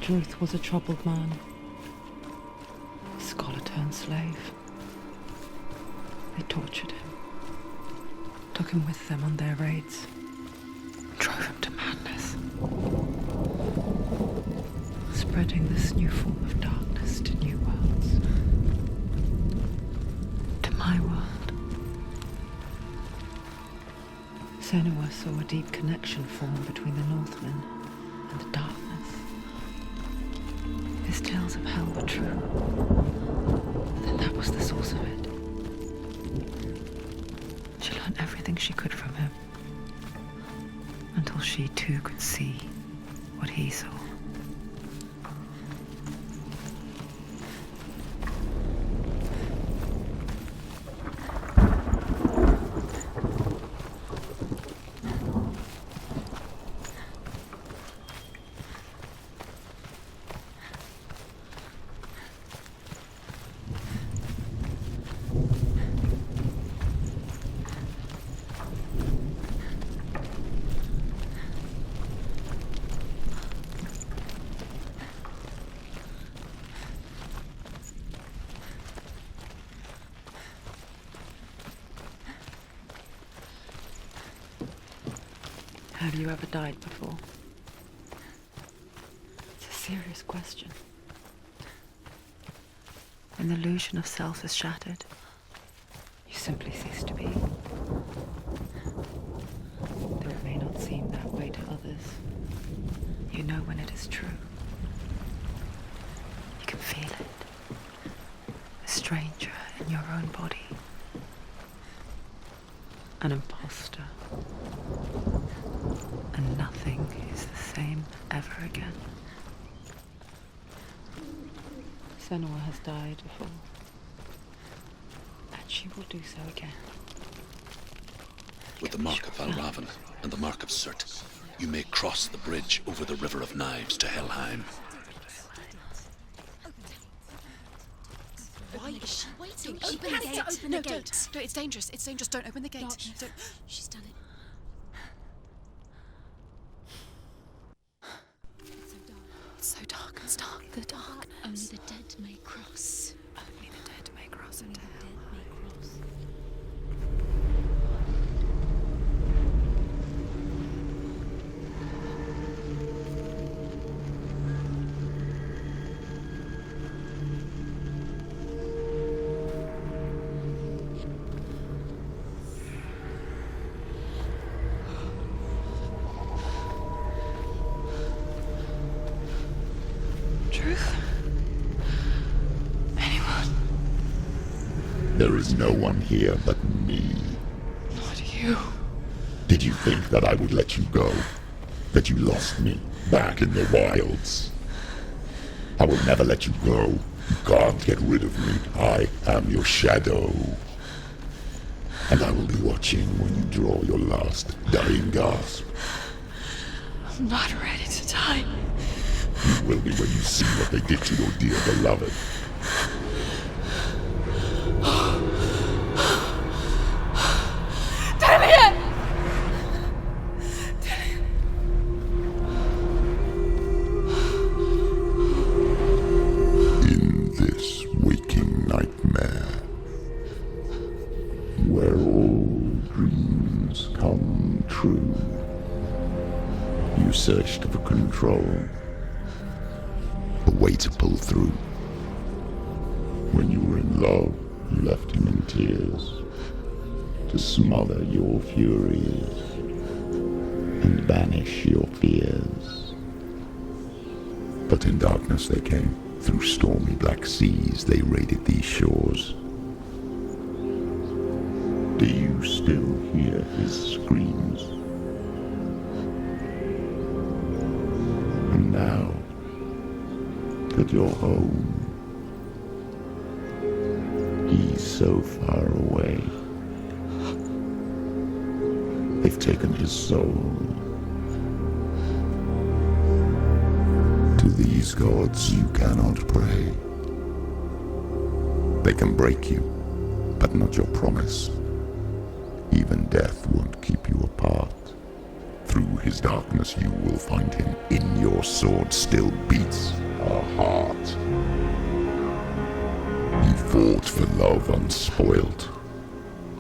Druth was a troubled man. A scholar turned slave. They tortured him, took him with them on their raids, drove him to madness, spreading this new form of darkness to new worlds. To my world. Senua saw a deep connection form between the Northman and the darkness. His tales of hell were true. Then that was the source of it. She learned everything she could from him, until she too could see what he saw. Have you ever died before? It's a serious question. When the illusion of self is shattered, you simply cease to be. Though it may not seem that way to others, you know when it is true. You can feel it. A stranger in your own body. An imposter. And nothing is the same ever again. Senua has died before, and she will do so again. With the mark of Valravan and the mark of Surt, you may cross the bridge over the River of Knives to Helheim. Why is she waiting? Open the gate. Open the gate. No, it's dangerous. It's dangerous. Don't open the gate. Don't. She's done it. It's so dark. It's dark. The dark. Only the dead may cross. Only the dead may cross Only into the hell. dead may cross. Truth? Anyone? There is no one here but me. Not you. Did you think that I would let you go? That you lost me back in the wilds? I will never let you go. You can't get rid of me. I am your shadow. And I will be watching when you draw your last dying gasp. I'm not ready to die. You will be when you see what they did to your dear beloved. Dillian! In this waking nightmare, where all dreams come true, you searched for control, a way to pull through. When you were in love, you left him in tears, to smother your furies and banish your fears. But in darkness they came, through stormy black seas they raided these shores. Do you still hear his screams? And now that you're home, he's so far away. They've taken his soul. To these gods you cannot pray. They can break you, but not your promise. Even death won't keep you apart. Through his darkness you will find him. In your sword still beats a heart. You fought for love unspoilt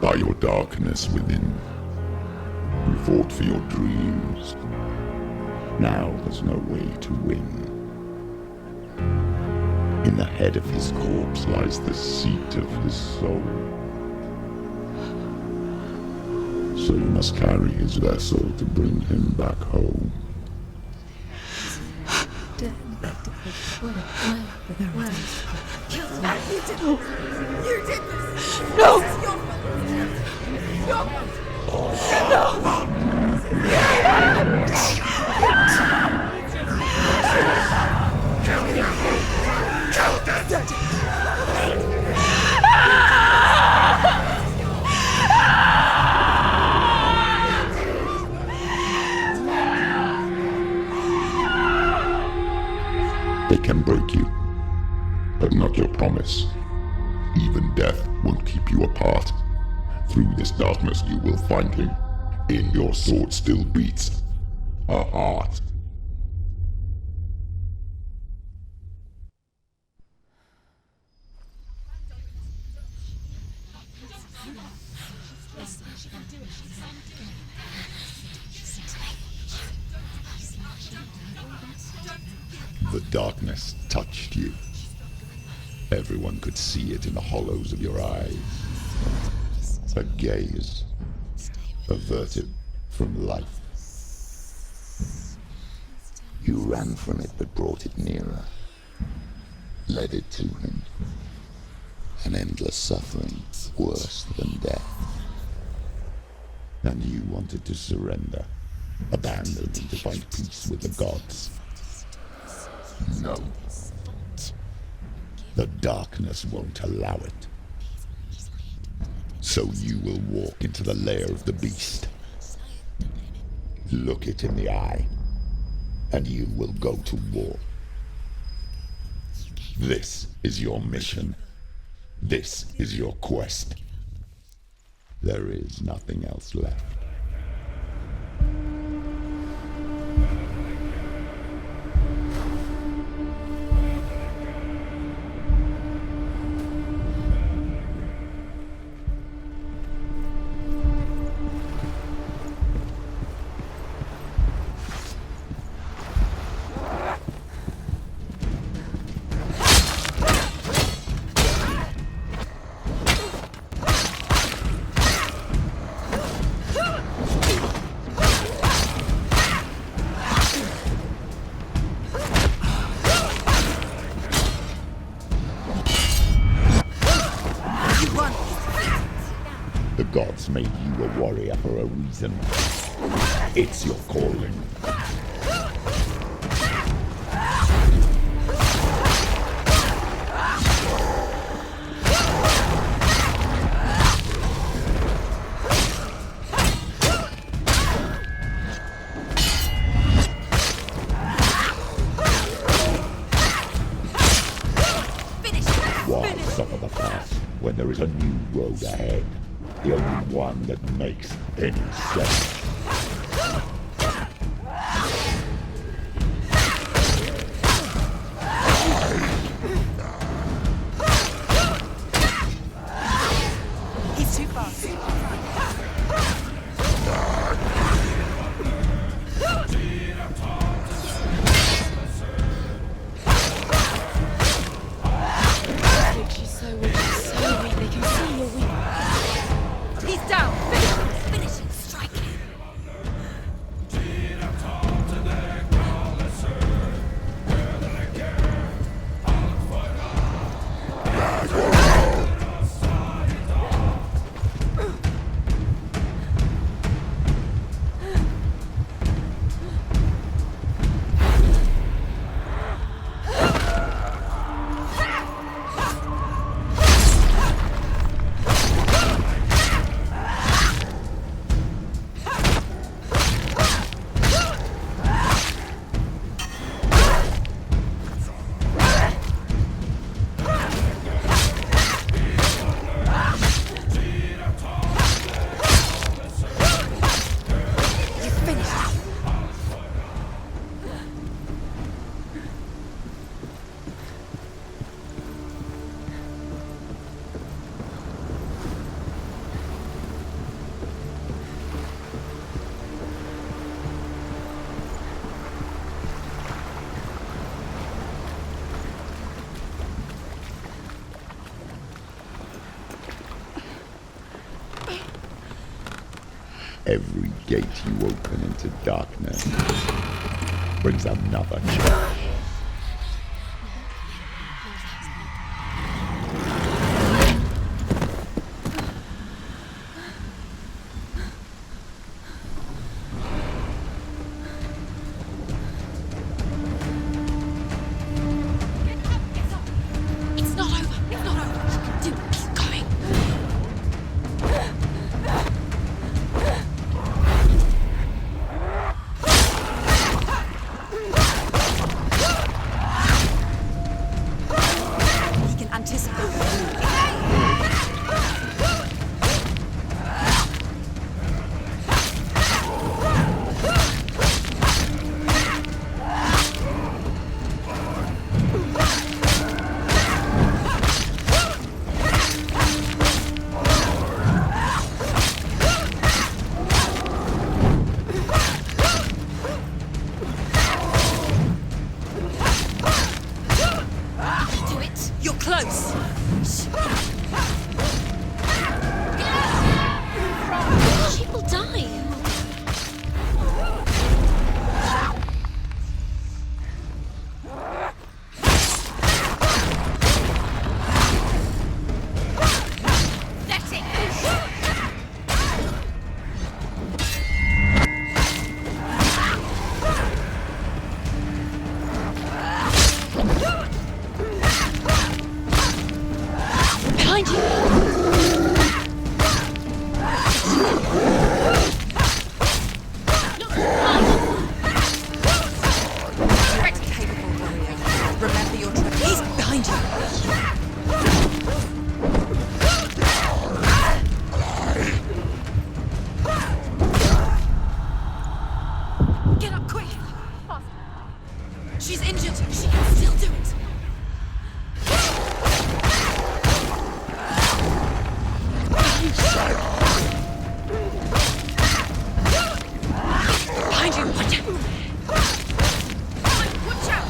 by your darkness within. You fought for your dreams. Now there's no way to win. In the head of his corpse lies the seat of his soul. So you must carry his vessel to bring him back home. They can break you, but not your promise. Even death won't keep you apart. Through this darkness you will find him. In your sword still beats a heart. The darkness touched you. Everyone could see it in the hollows of your eyes. A gaze averted from life. You ran from it but brought it nearer. Led it to him. An endless suffering worse than death. And you wanted to surrender. Abandon and to find peace with the gods. No. The darkness won't allow it. So you will walk into the lair of the beast. Look it in the eye, and you will go to war. This is your mission. This is your quest. There is nothing else left. The gods made you a warrior for a reason. It's your calling. Why suffer the past when there is a new road ahead? The only one that makes any sense. He's too fast. She's so weak, so weak. They can see you're weak. He's down! Finish him! Strike him! Every gate you open into darkness brings another change. It's not over. It's not over. Do keep going. He can anticipate. Do it. You're close. She will die. That's it. Behind you. You're capable, warrior. Remember your trip. He's behind you. Get up quick. She's injured. She can still do it. Behind you. Watch out. Watch out.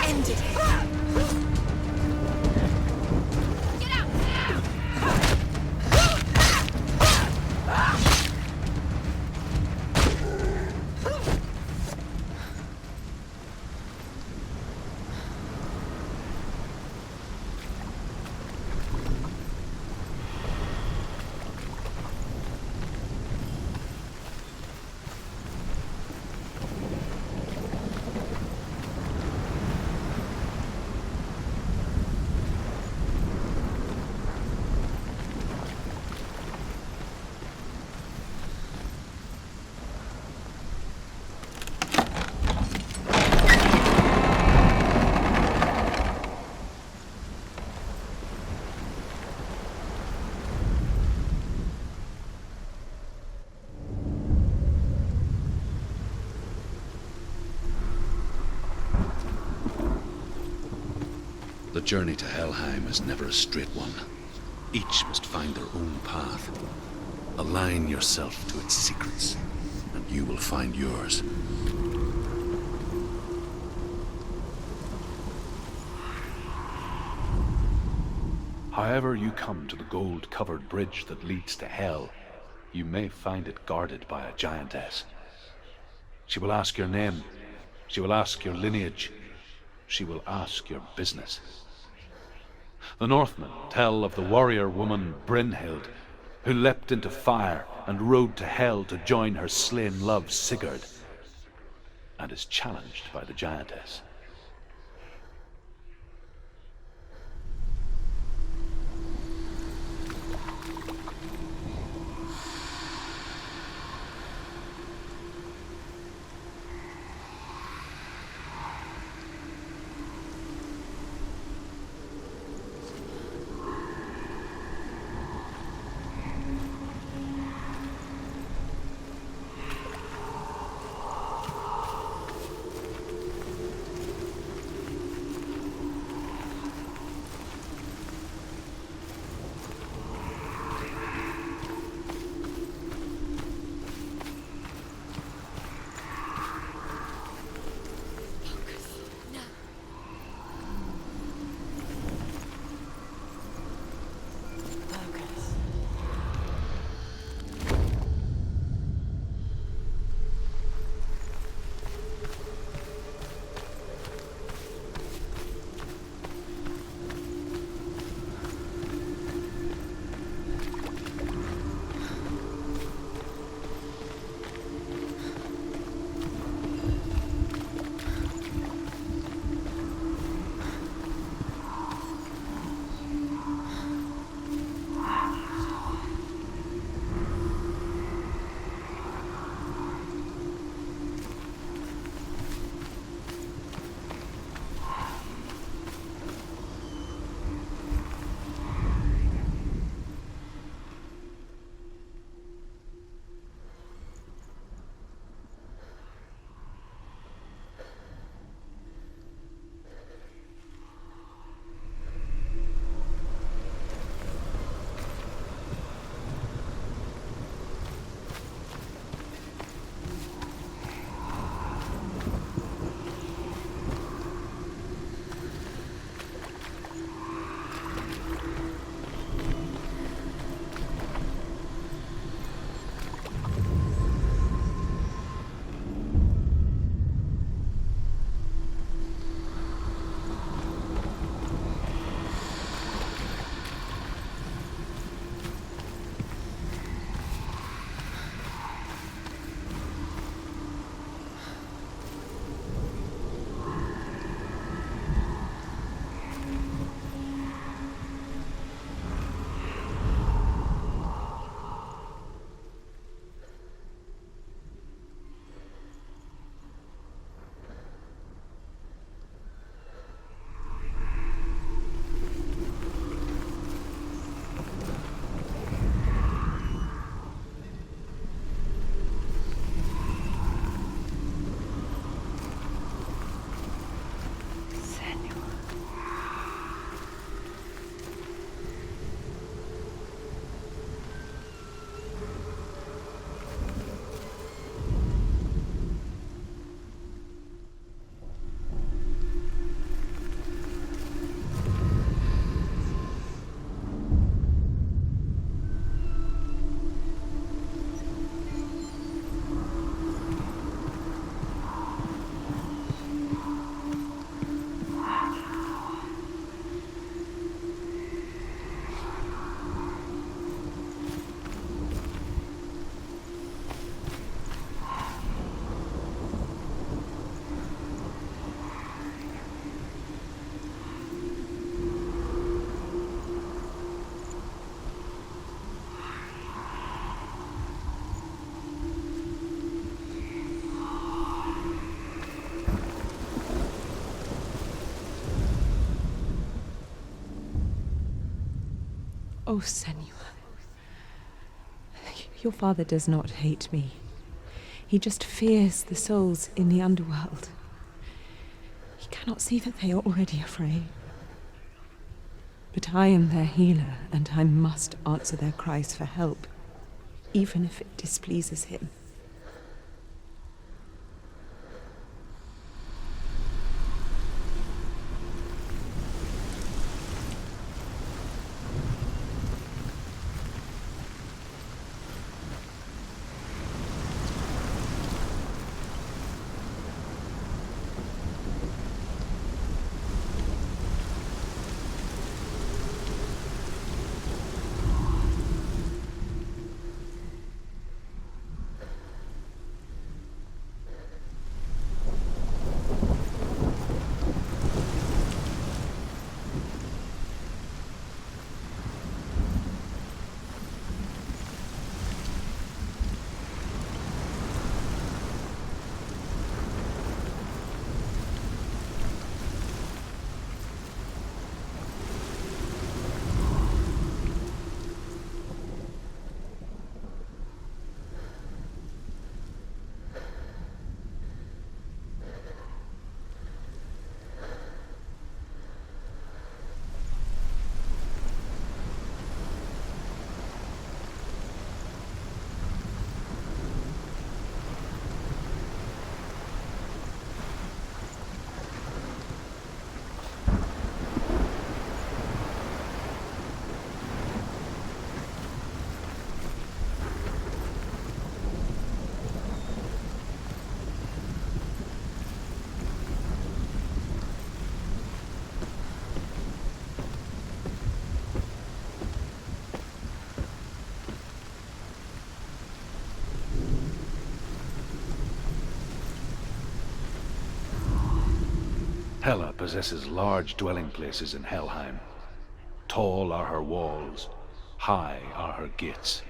Ended it. Get out. The journey to Helheim is never a straight one. Each must find their own path. Align yourself to its secrets, and you will find yours. However you come to the gold-covered bridge that leads to Hell, you may find it guarded by a giantess. She will ask your name. She will ask your lineage. She will ask your business. The Northmen tell of the warrior woman Brynhild, who leapt into fire and rode to Hell to join her slain love Sigurd, and is challenged by the giantess. Oh, Senua. Your father does not hate me. He just fears the souls in the underworld. He cannot see that they are already afraid. But I am their healer, and I must answer their cries for help, even if it displeases him. Hela possesses large dwelling places in Helheim. Tall are her walls, high are her gates.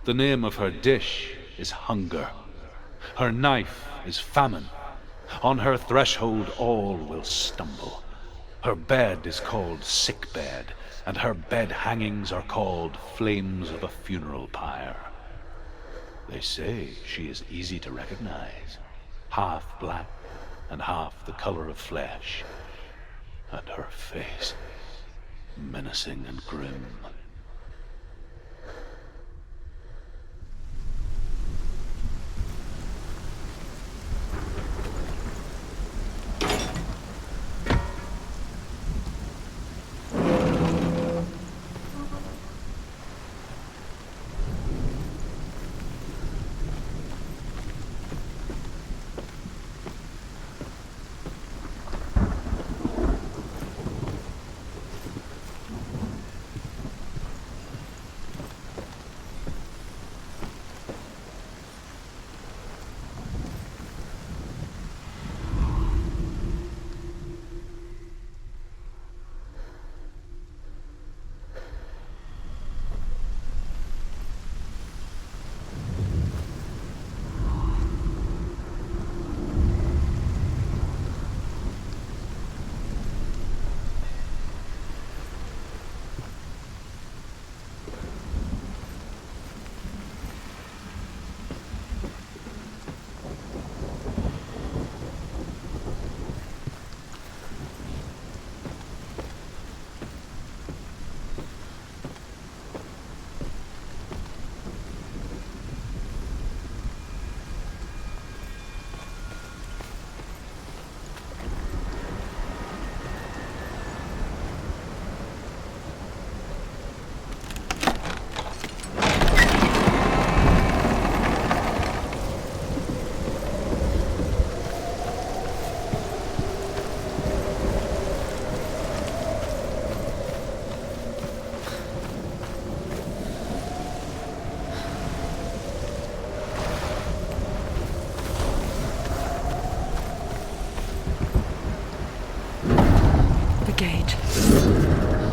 The name of her dish is hunger. Her knife is famine. On her threshold all will stumble. Her bed is called sick bed, and her bed hangings are called flames of a funeral pyre. They say she is easy to recognize, half black and half the color of flesh, and her face menacing and grim.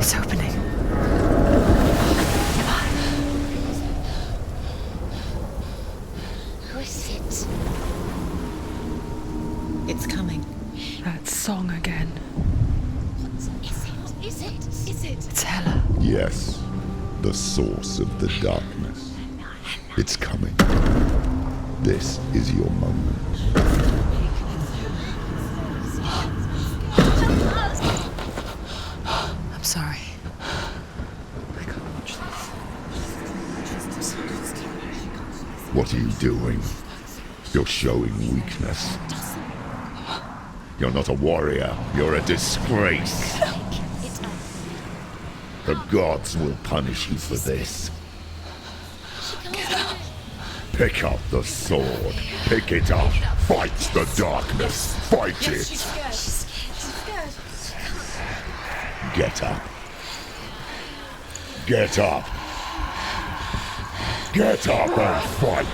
It's opening. Who is it? It's coming. That song again. What is it? is it? Is it? It's Hela. Yes, the source of the darkness. It's coming. This is your moment. I'm sorry. I can't watch this. What are you doing? You're showing weakness. You're not a warrior. You're a disgrace. The gods will punish you for this. Pick up the sword. Pick it up. Fight the darkness. Fight it. Get up. Get up. Get up and fight.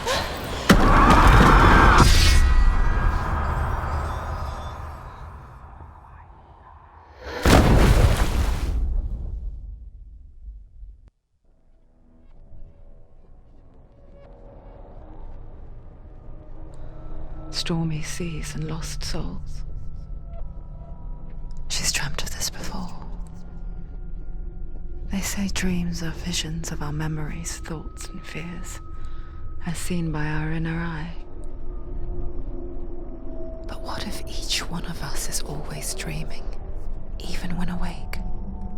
Stormy seas and lost souls. She's dreamt of this before. They say dreams are visions of our memories, thoughts, and fears, as seen by our inner eye. But what if each one of us is always dreaming, even when awake,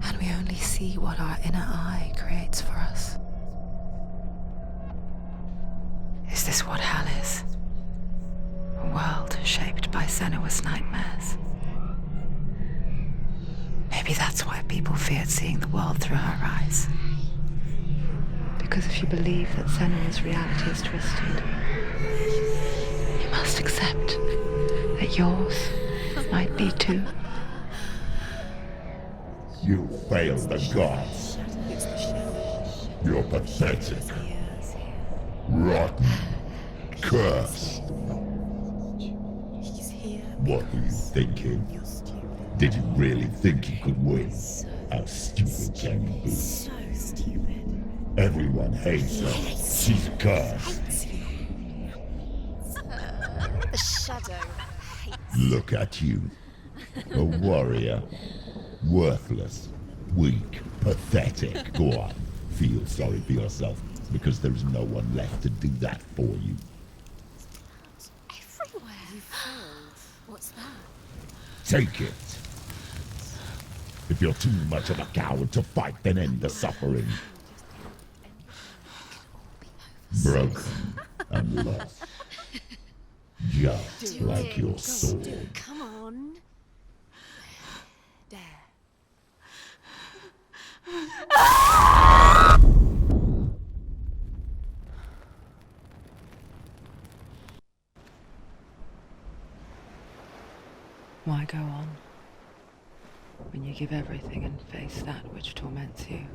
and we only see what our inner eye creates for us? Is this what hell is? A world shaped by Senua's nightmares. Maybe that's why people feared seeing the world through her eyes. Because if you believe that Senua's reality is twisted, you must accept that yours might be too. You failed the gods. You're pathetic. Rotten. Cursed. What were you thinking? Did you really think you could win? How stupid can you be? So stupid. Everyone hates her. She's cursed. The shadow hates. Look at you. A warrior. Worthless. Weak. Pathetic. Go on. Feel sorry for yourself, because there's no one left to do that for you. Everywhere. You failed. What's that? Take it. If you're too much of a coward to fight, then end the suffering. Broken and lost. Just like your sword. Come on. There. Why go on when you give everything and face that which torments you,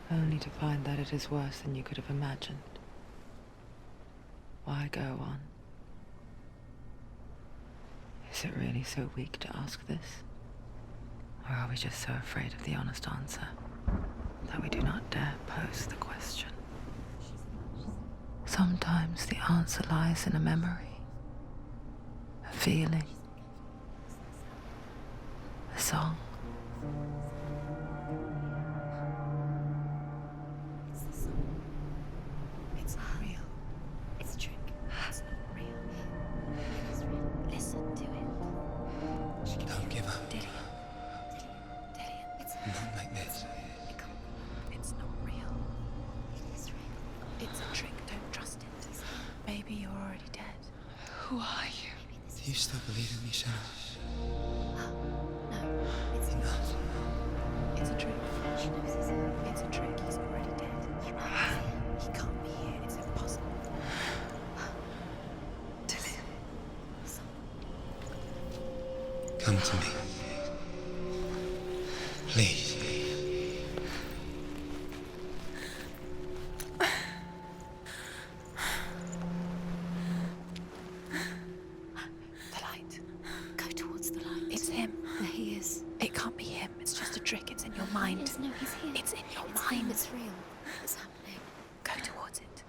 only to find that it is worse than you could have imagined? Why go on? Is it really so weak to ask this? Or are we just so afraid of the honest answer that we do not dare pose the question? Sometimes the answer lies in a memory, a feeling, a song. It's not real. It's a trick. It's not real. It's real. Listen to it. Don't give up. Dillian. It's Not like this. It's not real. It is real. It's a trick. Don't trust it. Maybe you're already dead. Who are you? Do you still believe in me, Shannon? No, it's not. It's a trick. She knows it's a trick. He's already dead. He can't be here. It's impossible. Dillian. Come to me. Please. The light. Go towards the light. It's him. There he is. It can't be him. It's just a trick. It's in your mind. No, he's here. It's in your mind. It's real. It's happening. Go towards it.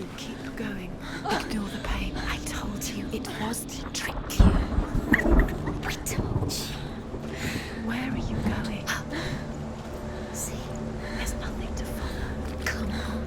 you. Keep going. Ignore the pain. I told you it was to trick you. I told you. Where are you going? See, there's nothing to follow. Come on.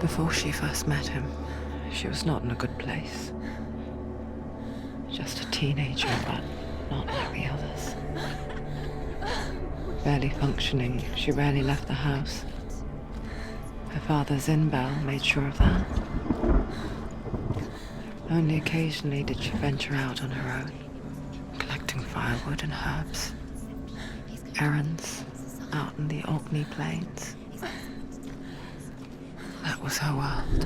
Before she first met him, she was not in a good place. Just a teenager, but not like the others. Barely functioning, she rarely left the house. Her father's in-bell made sure of that. Only occasionally did she venture out on her own, collecting firewood and herbs. Errands out in the Orkney Plains. That was her world.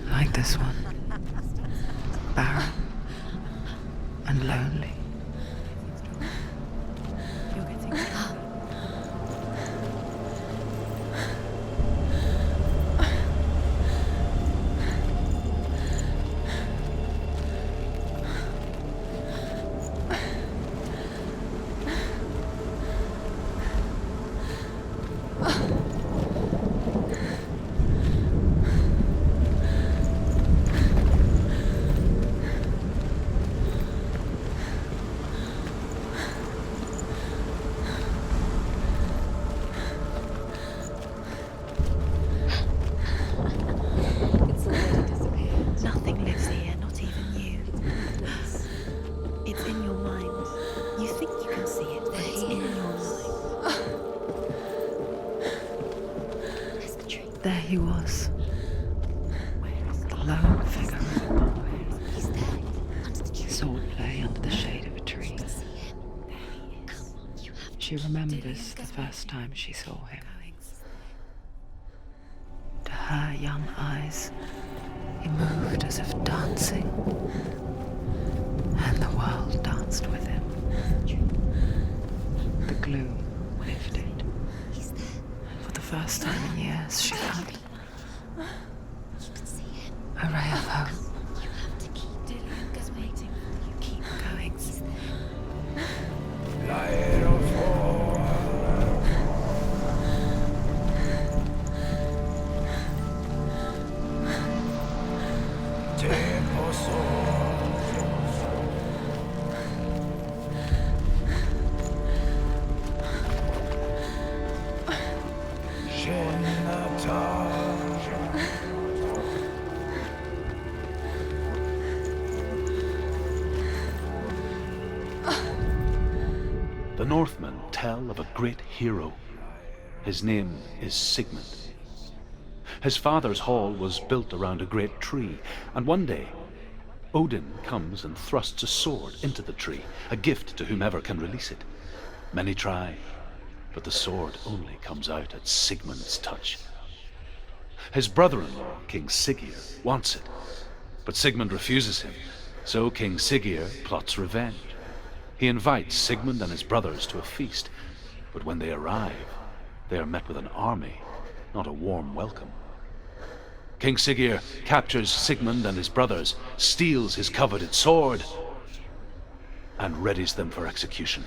Like this one. Barren and lonely. You're getting up. Nothing lives here, not even you. It's in your mind. You think you can see it, but it's in your mind. There he was. The lone figure. Swordplay under the shade of a tree. She remembers the first time she saw him. To her young eyes, he moved as if dancing, and the world danced with him. The gloom lifted, and for the first time in years, she felt a ray of hope. You have to keep Dillian is waiting for you. Keep going. The Northmen tell of a great hero. His name is Sigmund. His father's hall was built around a great tree, and one day, Odin comes and thrusts a sword into the tree, a gift to whomever can release it. Many try, but the sword only comes out at Sigmund's touch. His brother-in-law, King Siggeir, wants it, but Sigmund refuses him, so King Siggeir plots revenge. He invites Sigmund and his brothers to a feast, but when they arrive, they are met with an army, not a warm welcome. King Siggeir captures Sigmund and his brothers, steals his coveted sword, and readies them for execution.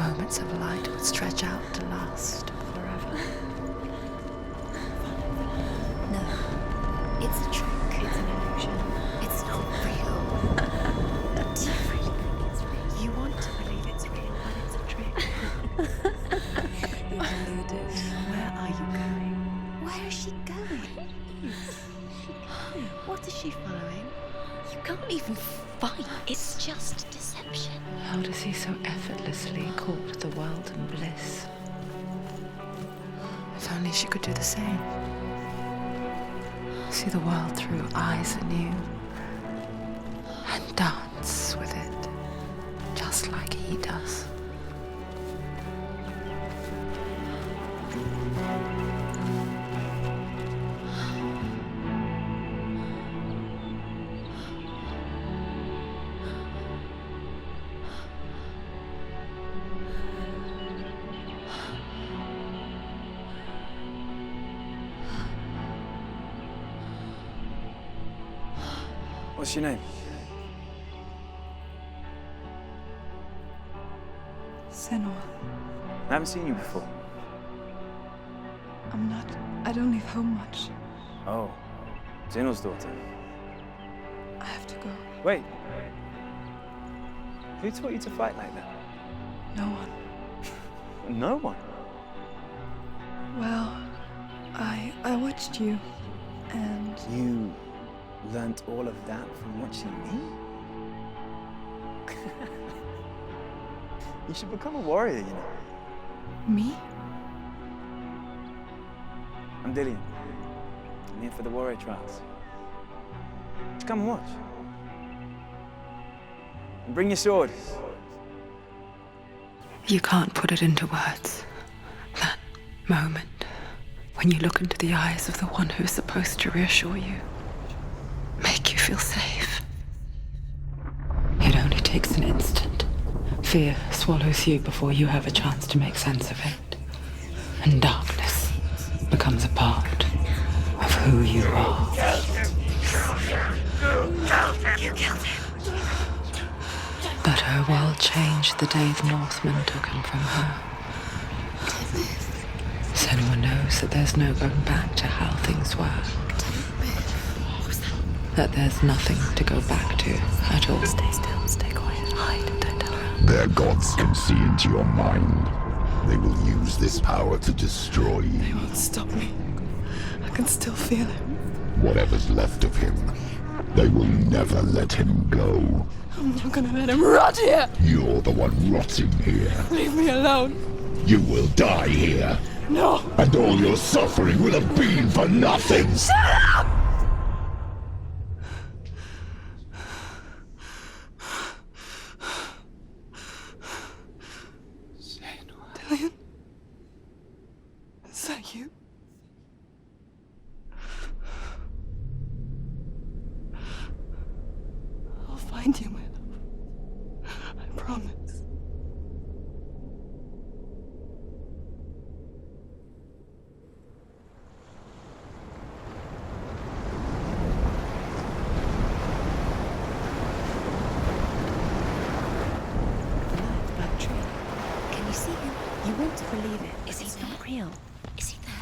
moments of light would stretch out to last forever. No, it's a trick. It's an illusion. It's not real. Do you really think it's real? You want to believe it's real, but it's a trick. You do. Where are you going? Where is she going? What is she following? You can't even fight. It's just deception. How does he so effortlessly court the world and bliss? If only she could do the same. See the world through eyes anew and dance with it, just like he does. What's your name? Senua. I haven't seen you before. I don't leave home much. Oh, Zeno's daughter. I have to go. Wait. Who taught you to fight like that? No one. No one. Well, I watched you, and You learnt all of that from watching me? You should become a warrior, you know. me? I'm Dillian. I'm here for the warrior trials. Just come and watch. And bring your sword. You can't put it into words. That moment when you look into the eyes of the one who is supposed to reassure you, make you feel safe. It only takes an instant. Fear swallows you before you have a chance to make sense of it. And darkness becomes a part of who you are. You killed him. But her world changed the day the Northman took him from her. Senua knows that there's no going back to how things were. That there's nothing to go back to at all. Stay still, stay quiet, hide, don't tell her. Their gods can see into your mind. They will use this power to destroy They you. won't stop me. I can still feel him. Whatever's left of him, they will never let him go. I'm not gonna let him rot here. You're the one rotting here. Leave me alone. You will die here. No. And all your suffering will have been for nothing. Dillian? Is that you? I'll find you, my love. I promise. Can you see him? You want to believe it. Is he not real? Is he there?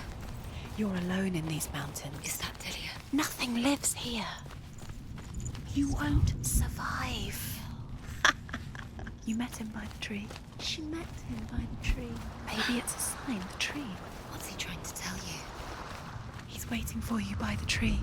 You're alone in these mountains. Is that Dillian? Nothing lives here. You won't survive. You met him by the tree. She met him by the tree. Maybe it's a sign, the tree. What's he trying to tell you? He's waiting for you by the tree.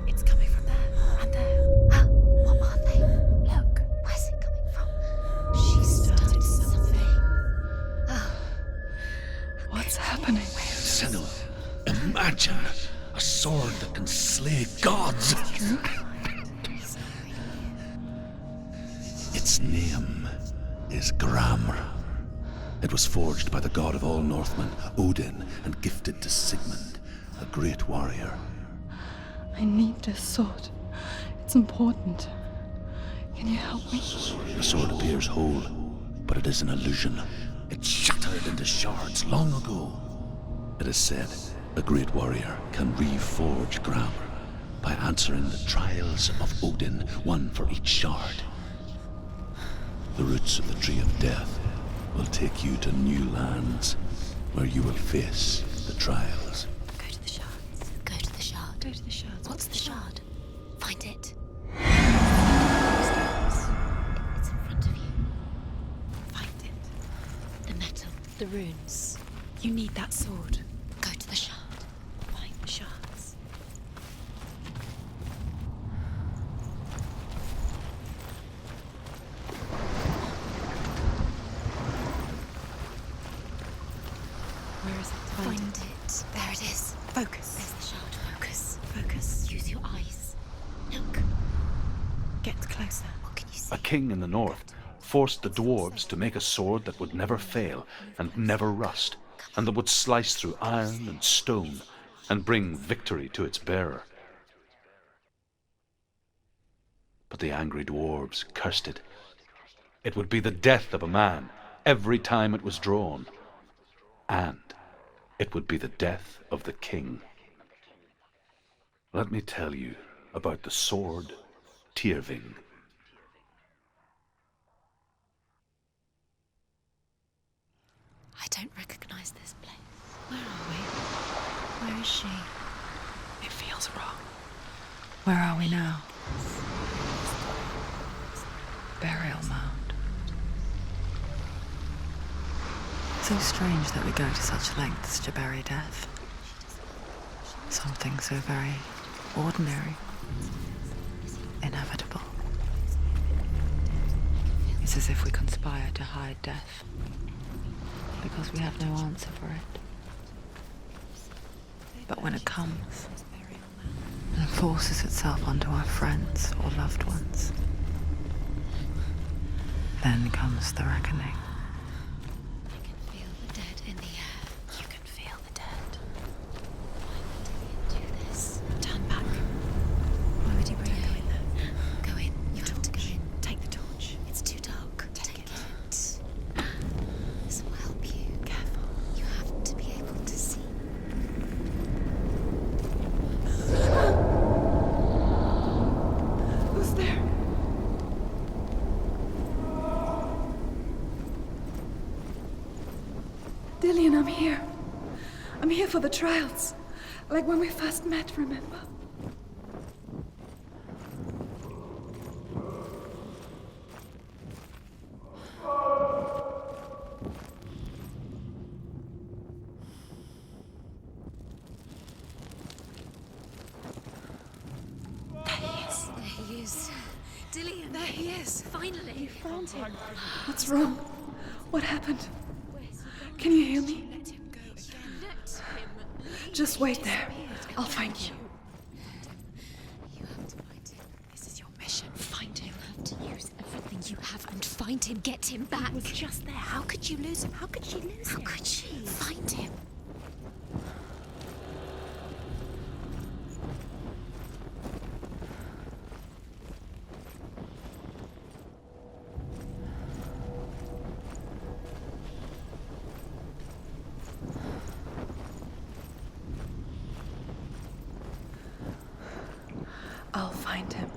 It's coming from there and there. What are they? Look, where's it coming from? She started something. What's happening? Senua, imagine a sword that can slay gods. Its name is Gramr. It was forged by the god of all Northmen, Odin, and gifted to Sigmund, a great warrior. I need this sword. It's important. Can you help me? The sword appears whole, but it is an illusion. It shattered into shards long ago. It is said a great warrior can reforge Gramr by answering the trials of Odin, one for each shard. The roots of the Tree of Death will take you to new lands where you will face the trials. Go to the shards. Go to the shard. Go to the shards. What's the shard? Find it. It's in front of you. Find it. The metal. The runes. You need that sword. Go to the shard. Find the shards. Where is it? Find it. There it is. Focus. There's the shard. Focus. Focus. Use your eyes. Look. Get closer. What can you see? A king in the north forced the dwarves to make a sword that would never fail and never rust, and that would slice through iron and stone and bring victory to its bearer. But the angry dwarves cursed it. It would be the death of a man every time it was drawn, and it would be the death of the king. Let me tell you about the sword Tyrving. I don't recognize this place. Where are we? Where is she? It feels wrong. Where are we now? Burial mound. So strange that we go to such lengths to bury death. Something so very ordinary, inevitable. It's as if we conspire to hide death, because we have no answer for it. But when it comes and forces itself onto our friends or loved ones, then comes the reckoning. I can feel the dead in the air. You can feel the dead. Why would Dillian do this? Turn back. Why would he bring her in there? Go in. You have to go in. Take the torch. It's too dark. Take it. This will help you. Careful. You have to be able to see. Who's there? Dillian, I'm here. I'm here for the trials. Like when we first met, remember? There he is. Dillian. There he is. Finally. You found him. What's wrong? What happened? Can you hear me? Let him go again. Let him. Just wait there. I'll find you. You have to find him. This is your mission. Find him. You have to use everything you have and find him. Get him back. He was just there. How could you lose him? How could she lose him? How could she? Find him. I'll find him.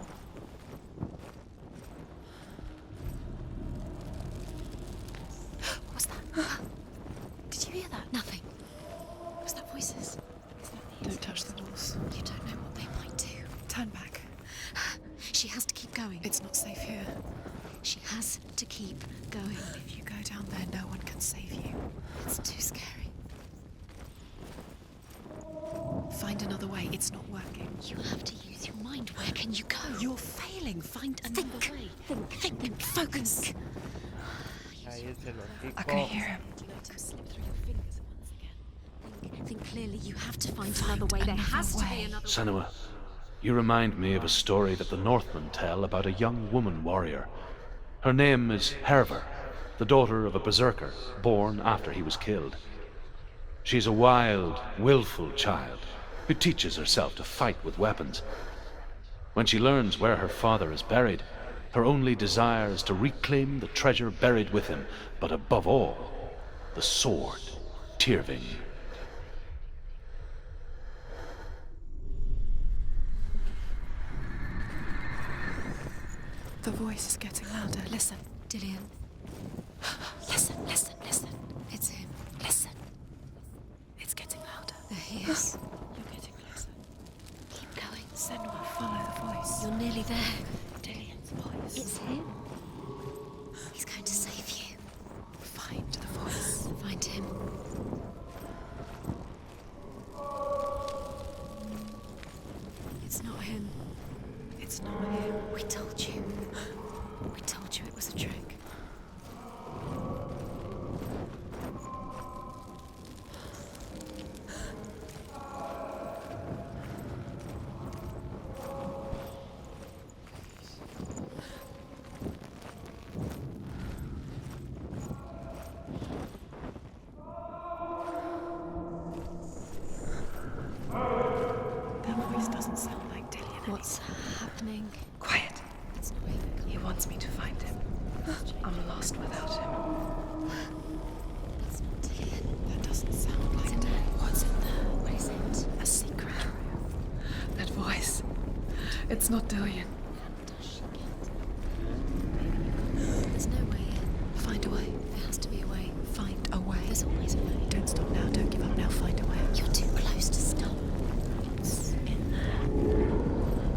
What's that? Did you hear that? Nothing. Turn back. She has to keep going. It's not safe here. She has to keep going. If you go down there, no one can save you. It's too scary. Find another way. It's not working. You have to use your mind. Where can you go? You're failing. Find another way. Think. Focus. I can hear him. Slip through your fingers once again. Think clearly. You have to find another way. There has to be another way. Senua, you remind me of a story that the Northmen tell about a young woman warrior. Her name is Herver, the daughter of a berserker, born after he was killed. She's a wild, willful child who teaches herself to fight with weapons. When she learns where her father is buried, her only desire is to reclaim the treasure buried with him, but above all, the sword, Tyrving. The voice is getting louder. Listen, Dillian. Listen. It's him. Listen. It's getting louder. There he is. You're getting closer. Keep going. Senua, follow the voice. You're nearly there. Dillian's voice. It's him. He's going to save you. Find the voice. Find him. It's not him. It's not him. We told you. We told you it was a trick. That voice doesn't sound like Dillian. What's happening? Quiet. It's not even. He wants me to find him. I'm lost without him. It's not Dillian. That doesn't sound like in Dillian. there? What's in there? What is it? A secret. That voice. It's not Dillian. There's no way in. Find a way. There has to be a way. Find a way. There's always a way. Don't stop now. Don't give up now. Find a way. You're too close to stop. It's in there.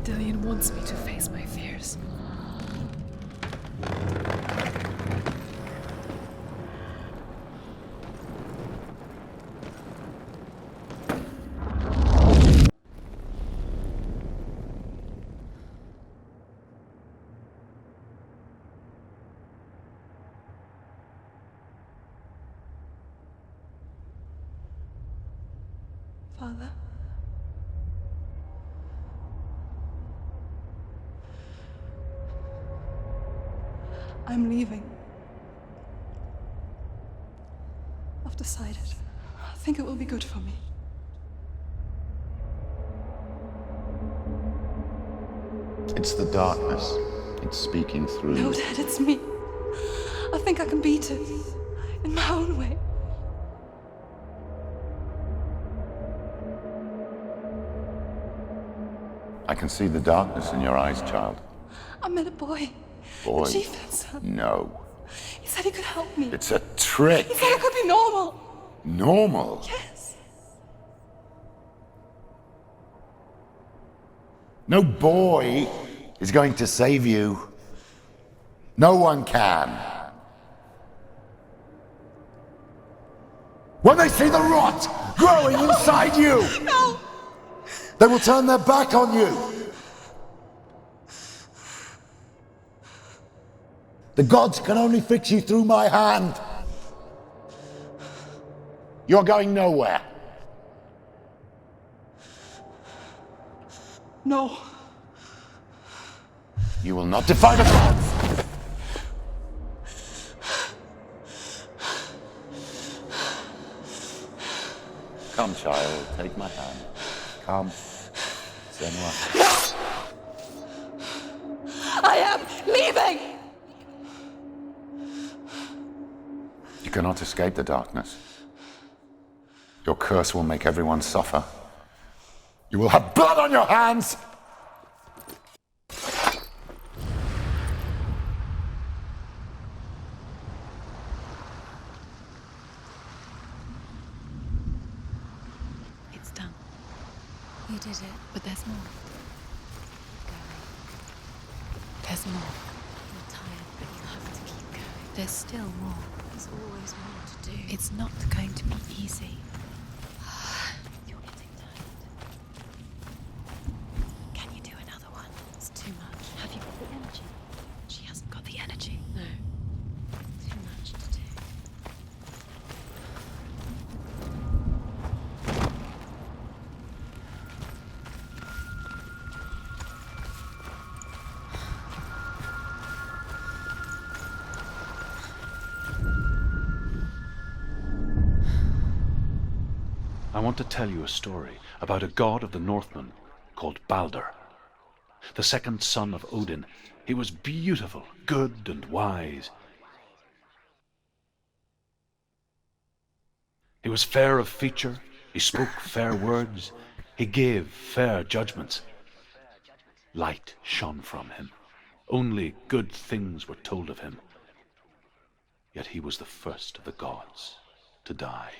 Dillian wants me to face my fears. Father? I'm leaving. I've decided. I think it will be good for me. It's the darkness. It's speaking through. No, Dad, it's me. I think I can beat it. In my own way. I can see the darkness in your eyes, child. I met a boy. Boy. The chieftain's son. No. He said he could help me. It's a trick. He said I could be normal. Normal? Yes. No boy is going to save you. No one can. When they see the rot growing inside you, No! they will turn their back on you. The gods can only fix you through my hand. You're going nowhere. No. You will not defy the gods. Come, child, take my hand. Come. Senua. I am leaving! You cannot escape the darkness. Your curse will make everyone suffer. You will have blood on your hands! It's done. You did it, but there's more. There's more. You're tired, but you have to keep going. There's still more. There's always more to do. It's not going to be easy. You're getting tired. Can you do another one? It's too much. Have you got the energy? She hasn't got the energy. No. Too much to do. I want to tell you a story about a god of the Northman called Balder. The second son of Odin. He was beautiful, good, and wise. He was fair of feature, he spoke fair words, he gave fair judgments. Light shone from him. Only good things were told of him. Yet he was the first of the gods to die.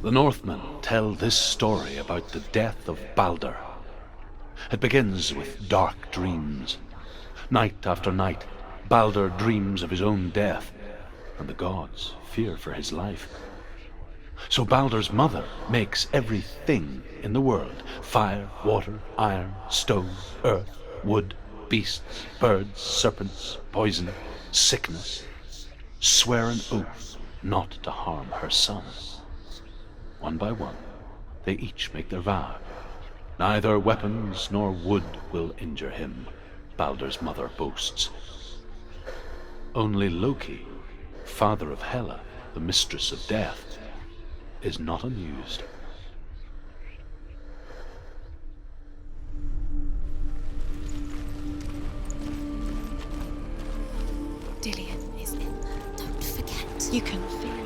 The Northmen tell this story about the death of Balder. It begins with dark dreams. Night after night, Balder dreams of his own death, and the gods fear for his life. So Balder's mother makes everything in the world: fire, water, iron, stone, earth, wood, beasts, birds, serpents, poison, sickness, swear an oath not to harm her son. One by one, they each make their vow. Neither weapons nor wood will injure him, Balder's mother boasts. Only Loki, father of Hela, the mistress of death, is not amused. Dillian is in there. Don't forget. You can feel it.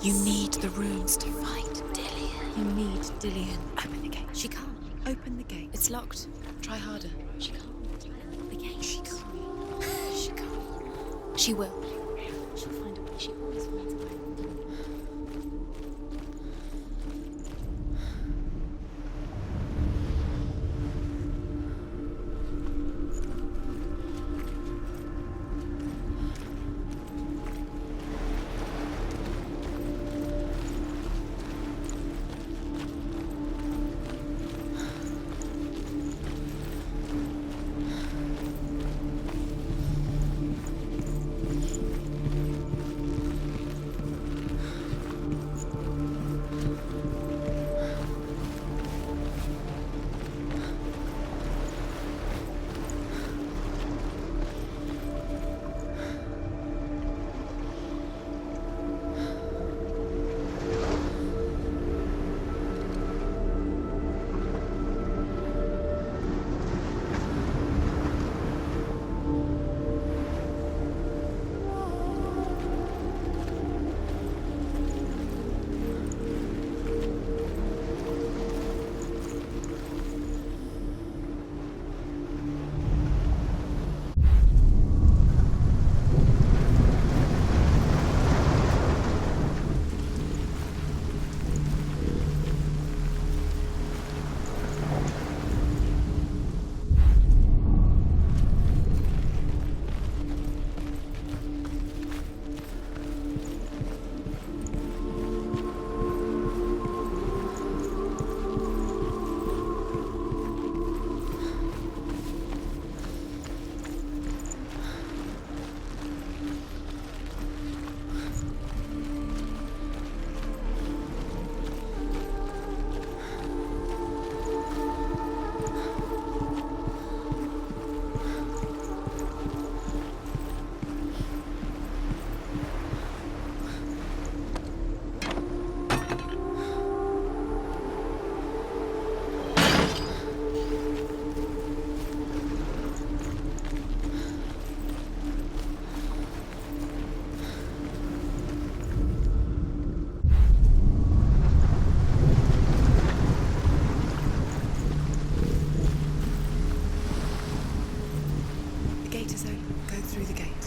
You need the runes to fight Dillian. You need Dillian. Open the gate. She can't. Open the gate. It's locked. Try harder. She can't. Open the gate. She can't. She can't. She will. She'll find a way. She always finds a way.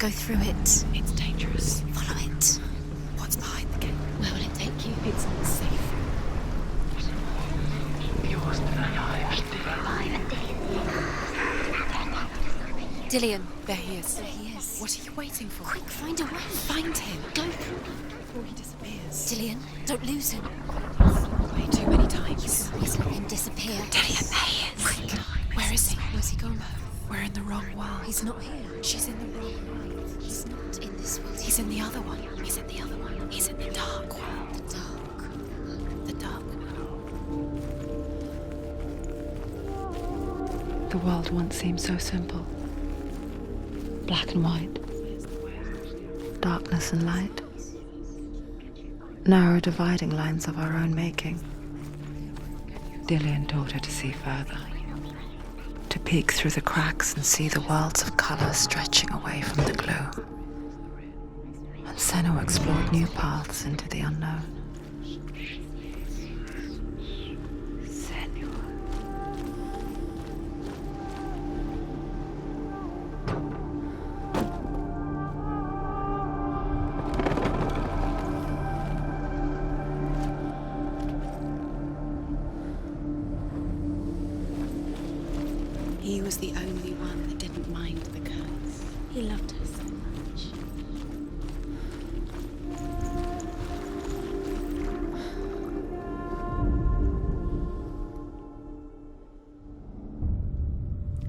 Go through it. It's dangerous. Follow it. What's behind the gate? Where will it take you? It's not safe. Dillian. There he is. There he is. What are you waiting for? Quick, find a way. Find him. Go through. Before he disappears. Dillian, don't lose him. Way too many times. Please let him disappear. Dillian, there he is. Quick. Where is he? Where's he gone? We're in the wrong world. He's not here. She's in the wrong world. He's not in this world. He's in the other one. He's in the other one. He's in the dark world. the dark. The dark world. The world once seemed so simple. Black and white. Darkness and light. Narrow dividing lines of our own making. Dillian taught her to see further. To peek through the cracks and see the worlds of colour stretching away from the glow. And Senua explored new paths into the unknown. He was the only one that didn't mind the curse. He loved her so much.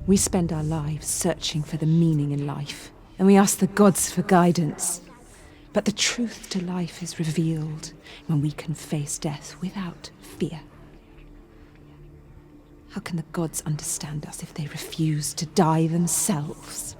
We spend our lives searching for the meaning in life, and we ask the gods for guidance. But the truth to life is revealed when we can face death without fear. How can the gods understand us if they refuse to die themselves?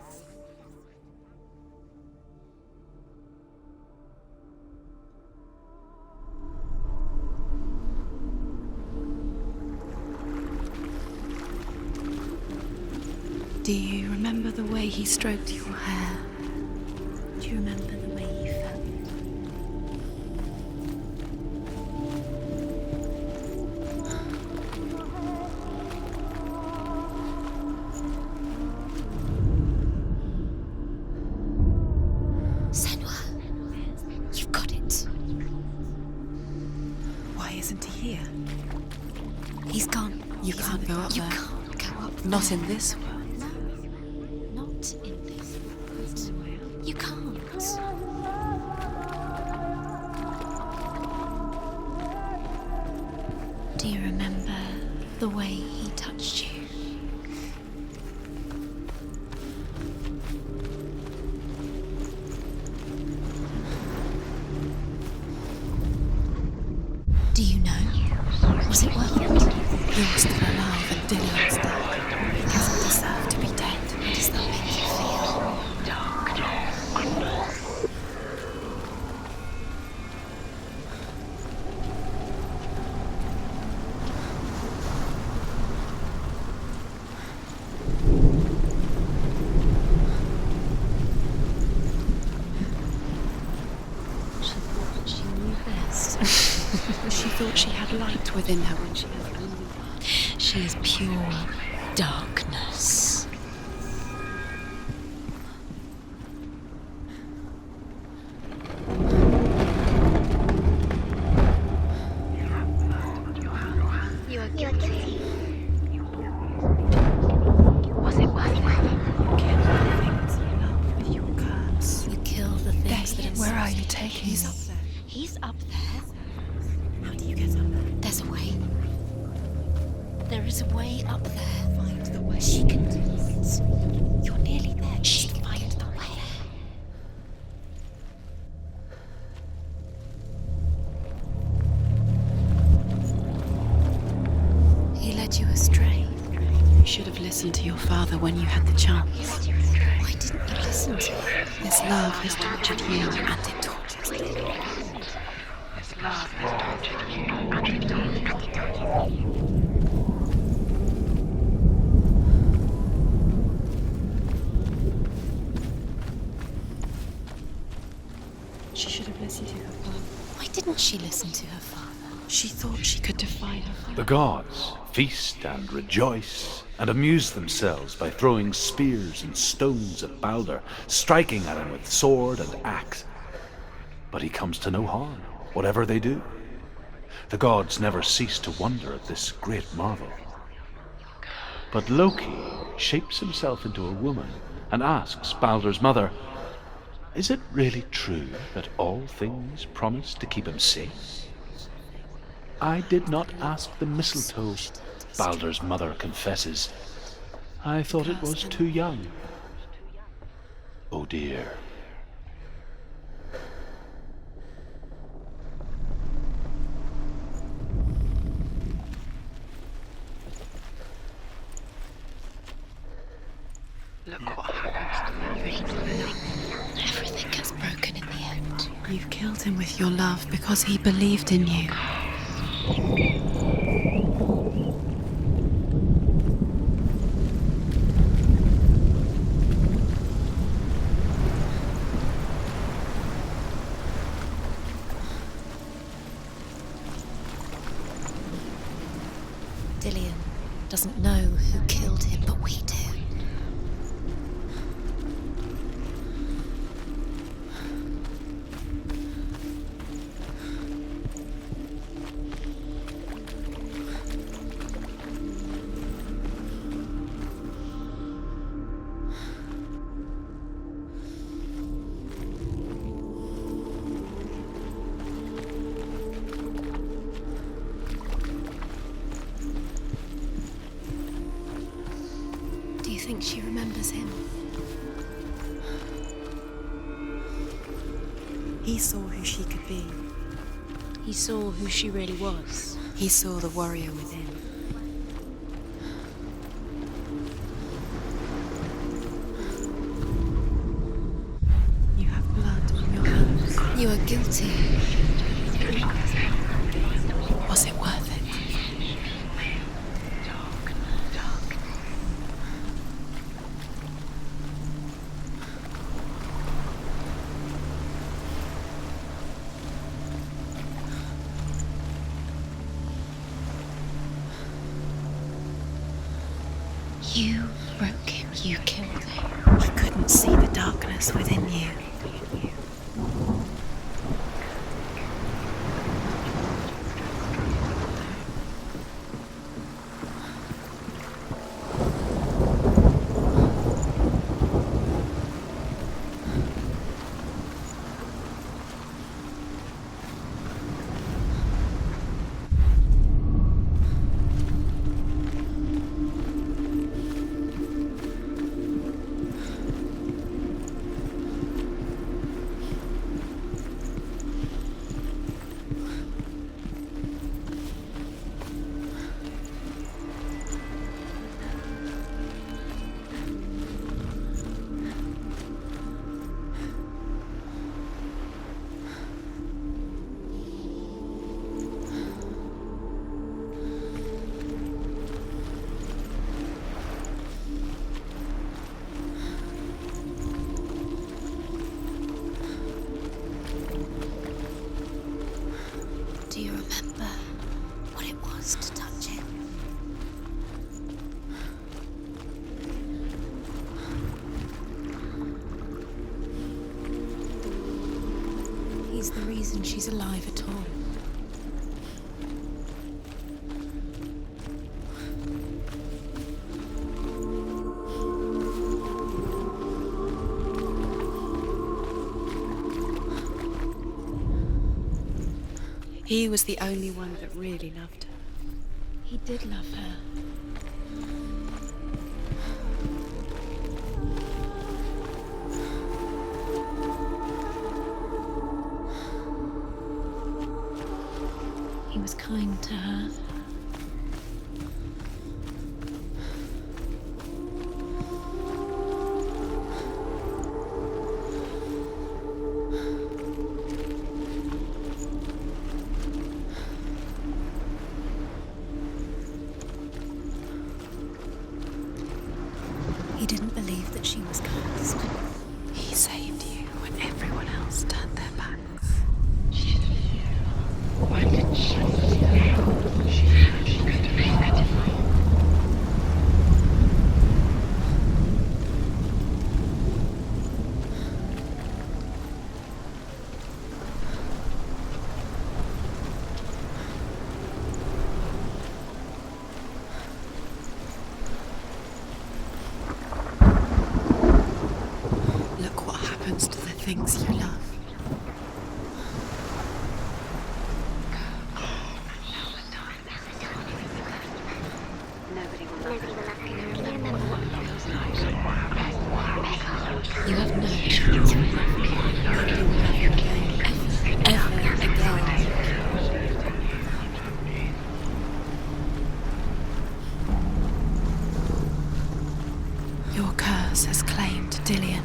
Do you remember the way he stroked your hair? Do you remember the way he felt? Senua, you've got it. Why isn't he here? He's gone. You can't go up You there. can't go up Not there. in this world. Not in this world. You can't. Do you remember the way he touched you? Do you know? Was it worth it? You're still alive and Dillian's dead. He doesn't deserve to be dead. How does that make you feel? She thought she knew best. She thought she had light within her when she has only... She is pure darkness. You are guilty. Was it worth it? Kill the things you love with your curse. You kill the things that Where are insult you taking He's me? up there. He's up there. How do you get up there? There's a way. There is a way up there. Find the way. She can do it. You're nearly there. She can find the way. He led you astray. You should have listened to your father when you had the chance. Why didn't you listen to him? His love has tortured you, and it tortures me. His love has tortured you, and it tortures me. She should have listened to her father. Why didn't she listen to her father? She thought she could defy her. The gods feast and rejoice and amuse themselves by throwing spears and stones at Balder, striking at him with sword and axe. But he comes to no harm, whatever they do. The gods never cease to wonder at this great marvel. But Loki shapes himself into a woman and asks Balder's mother, "Is it really true that all things promise to keep him safe?" "I did not ask the mistletoe," Balder's mother confesses. "I thought it was too young." Oh dear. Look what happens to everything gets broken in the end. You've killed him with your love because he believed in you. Dillian doesn't know who killed him, but we do. Do you think she remembers him? He saw who she could be. He saw who she really was. He saw the warrior within. You have blood on your hands. You are guilty. Was it worth it? You broke him. You killed him. I couldn't see the darkness within you. Do you remember what it was to touch him? He's the reason she's alive at all. He was the only one that really loved her. He did love her. He was kind to her. He didn't believe that she was cursed. He saved you when everyone else turned their backs. Why did she? things you love. You have no chance. Ever again. Your curse has claimed Dillian.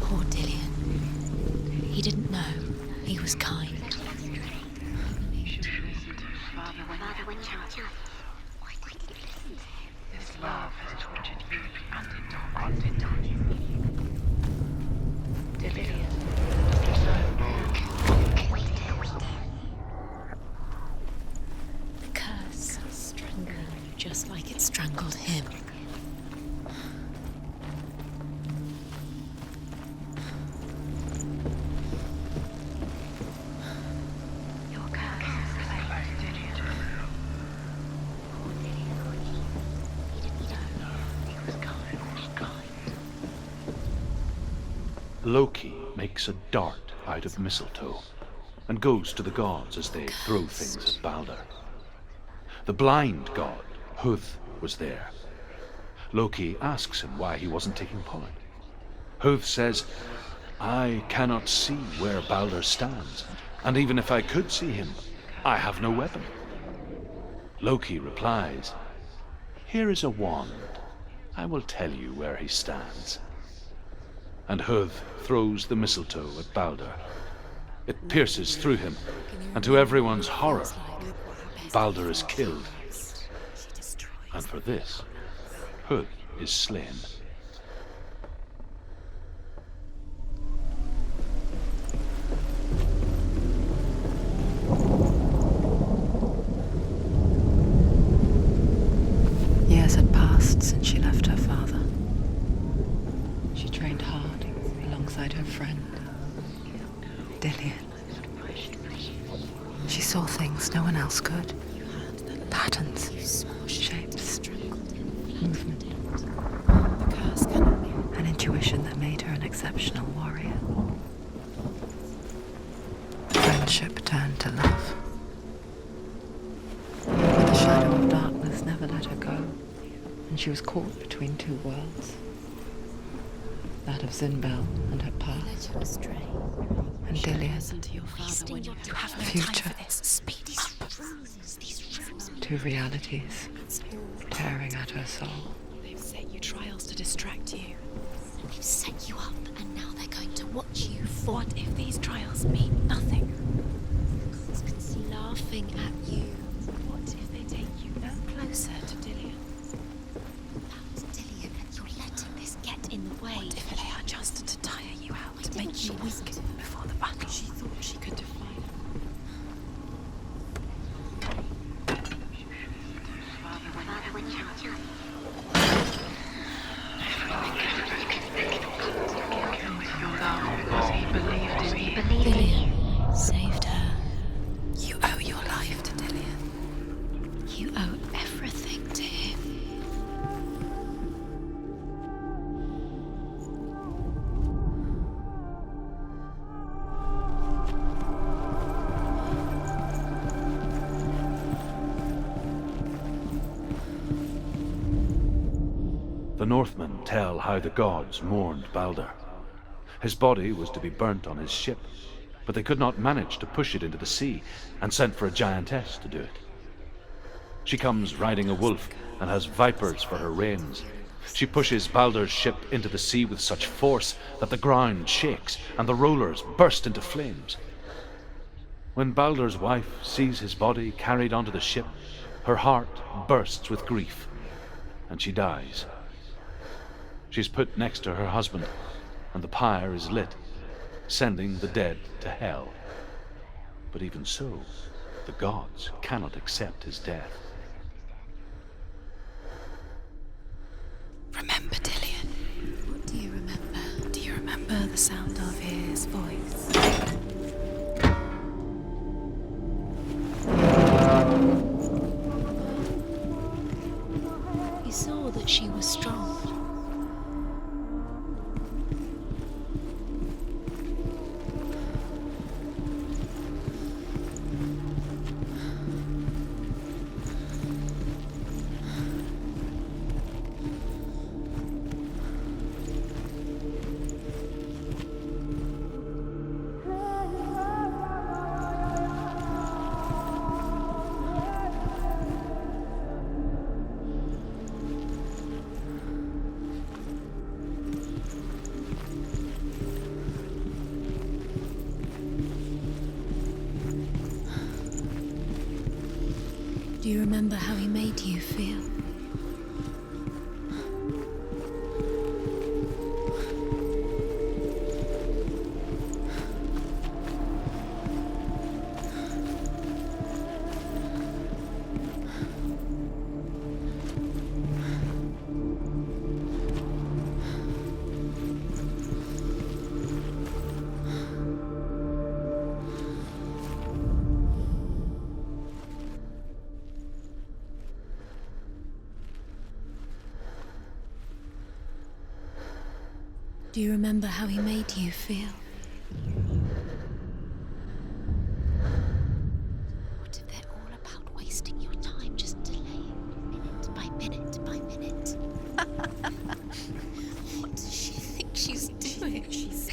Poor Dillian. He didn't know. He was kind. This love has tortured you and it on you. Dillian. The curse is strangling you just like it strangled him. Your curse is claimed Dillian. Poor Dillian. He didn't know. He was kind. Loki makes a dart out of mistletoe and goes to the gods as they throw things at Balder. The blind god, Huth, was there. Loki asks him why he wasn't taking part. Huth says, "I cannot see where Balder stands, and even if I could see him, I have no weapon." Loki replies, "Here is a wand. I will tell you where he stands." And Huth throws the mistletoe at Balder. It pierces through him, and to everyone's horror, Balder is killed. And for this, Huth is slain. Years had passed since she left her father. She trained hard alongside her friend, Dillian. She saw things no one else could. Patterns, shapes, movement. An intuition that made her an exceptional warrior. Friendship turned to love. But the shadow of darkness never let her go, and she was caught between two worlds. That of Zinbel and her past, and Dillian, the future. Two realities tearing at her soul. They've set you trials to distract you. They've set you up, and now they're going to watch you fall. What if these trials mean nothing? Laughing at you. What if they take you no closer to Dillian? About Dillian, and you're letting this get in the way. What if they are just to tire you out, to make you weak before the battle? She thought she could defy them. Dillian saved her. You owe your life to Dillian. You owe everything to him. The Northmen tell how the gods mourned Balder. His body was to be burnt on his ship, but they could not manage to push it into the sea, and sent for a giantess to do it. She comes riding a wolf and has vipers for her reins. She pushes Balder's ship into the sea with such force that the ground shakes and the rollers burst into flames. When Balder's wife sees his body carried onto the ship, her heart bursts with grief, and she dies. She's put next to her husband, and the pyre is lit, sending the dead to hell. But even so, the gods cannot accept his death. Remember Dillian. What do you remember? Do you remember the sound of his voice? You saw that she was strong. you remember how he made you feel? Do you remember how he made you feel? What if they're all about wasting your time, just delaying minute by minute by minute? What does she think she's doing? She's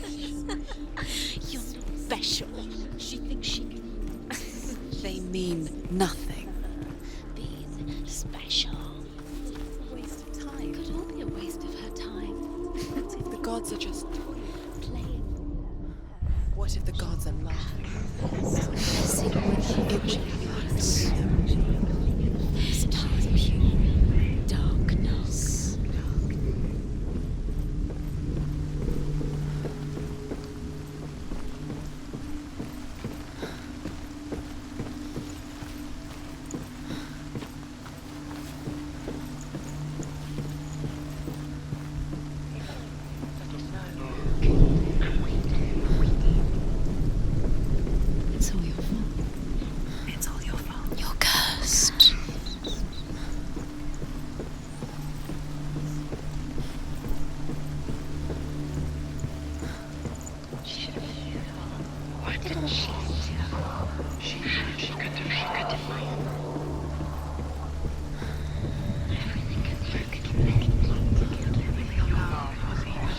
You're not special. She thinks she can. They mean nothing. Being special. Waste of time. It could all be a waste of her time. What if the gods are just Playing. What if the gods are laughing? Messing with her. It would be us. This time pure darkness. It's all your fault. It's all your fault. You're cursed. What didn't she do? She could do. Everything is broken. Your love was even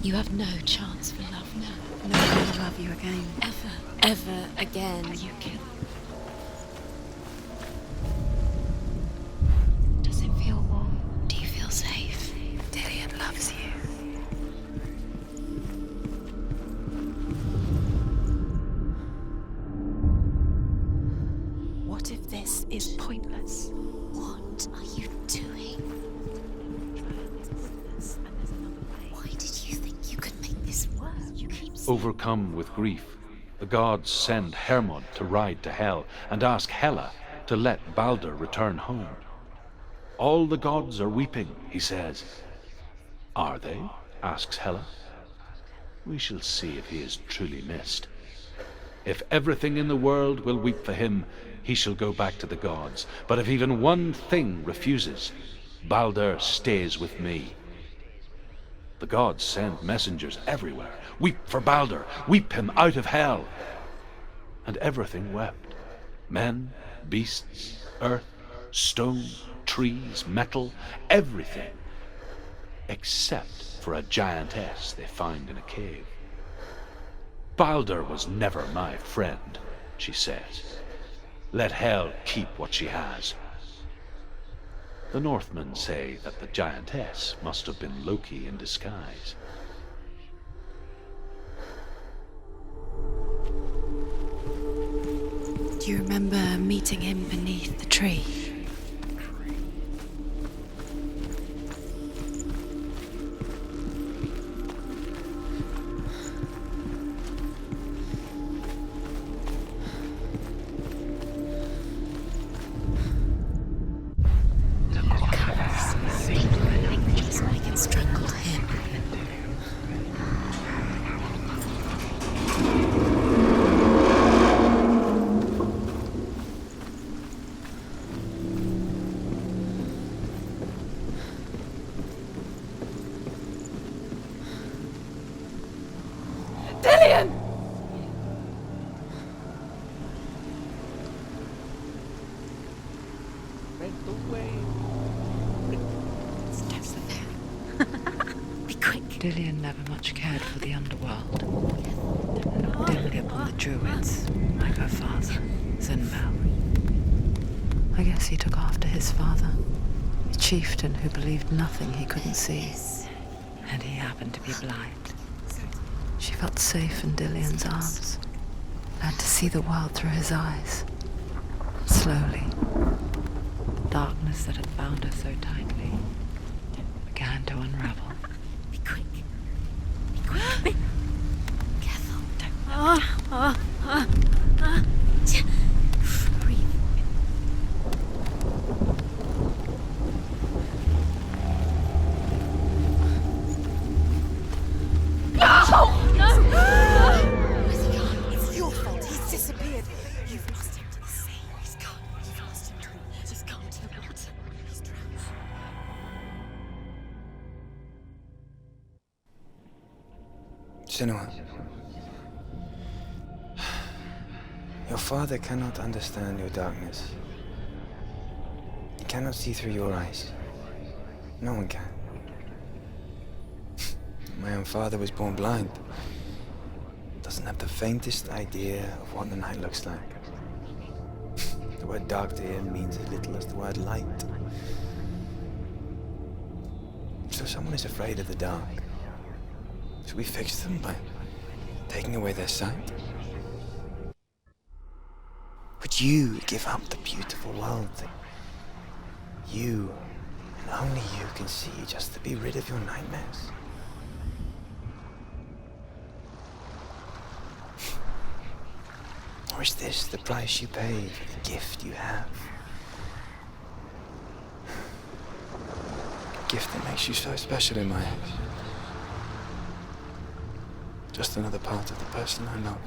You have no chance for love now. No one will love you again. Ever again. Are you kidding? Does it feel warm? Do you feel safe? Dillian loves you. What if this is pointless? What are you doing? Why did you think you could make this work? You keep Overcome with grief, the gods send Hermod to ride to Hell and ask Hela to let Balder return home. All the gods are weeping, he says. Are they? Asks Hela. We shall see if he is truly missed. If everything in the world will weep for him, he shall go back to the gods. But if even one thing refuses, Balder stays with me. The gods send messengers everywhere. Weep for Balder, weep him out of hell. And everything wept. Men, beasts, earth, stone, trees, metal, everything. Except for a giantess they find in a cave. Balder was never my friend, she says. Let Hel keep what she has. The Northmen say that the giantess must have been Loki in disguise. Do you remember meeting him beneath the tree? Just like it strangled him. Dillian! Be quick. Dillian never much cared for the underworld. Looked dimly upon the druids, like her father, Zinbel. I guess he took after his father, a chieftain who believed nothing he couldn't see. And he happened to be blind. She felt safe in Dillian's arms. learned to see the world through his eyes. Slowly, the darkness that had bound her so tightly began to unravel. Be quick. Be quick. Be careful. Don't. Breathe. Where's he gone? It's your fault. He's disappeared. You've lost him to the sea. He's gone. You've lost him to it. Just gone to the water. He's drowned. Senua. Your father cannot understand your darkness. He cannot see through your eyes. No one can. My own father was born blind. Doesn't have the faintest idea of what the night looks like. The word dark to him means as little as the word light. So someone is afraid of the dark. Should we fix them by taking away their sight? Would you give up the beautiful world that you, and only you, can see just to be rid of your nightmares? Or is this the price you pay for the gift you have? A gift that makes you so special in my eyes. Just another part of the person I love.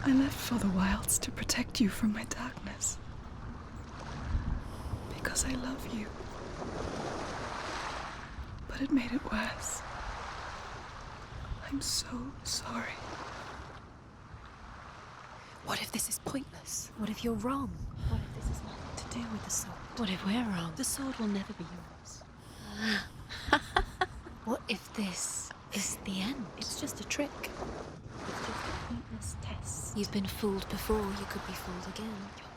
I left for the wilds to protect you from my darkness. Because I love you. But it made it worse. I'm so sorry. What if this is pointless? What if you're wrong? What if this is nothing to do with the sword? What if we're wrong? The sword will never be yours. What if this is the end? It's just a trick. It's just a pointless test. You've been fooled before, you could be fooled again. You're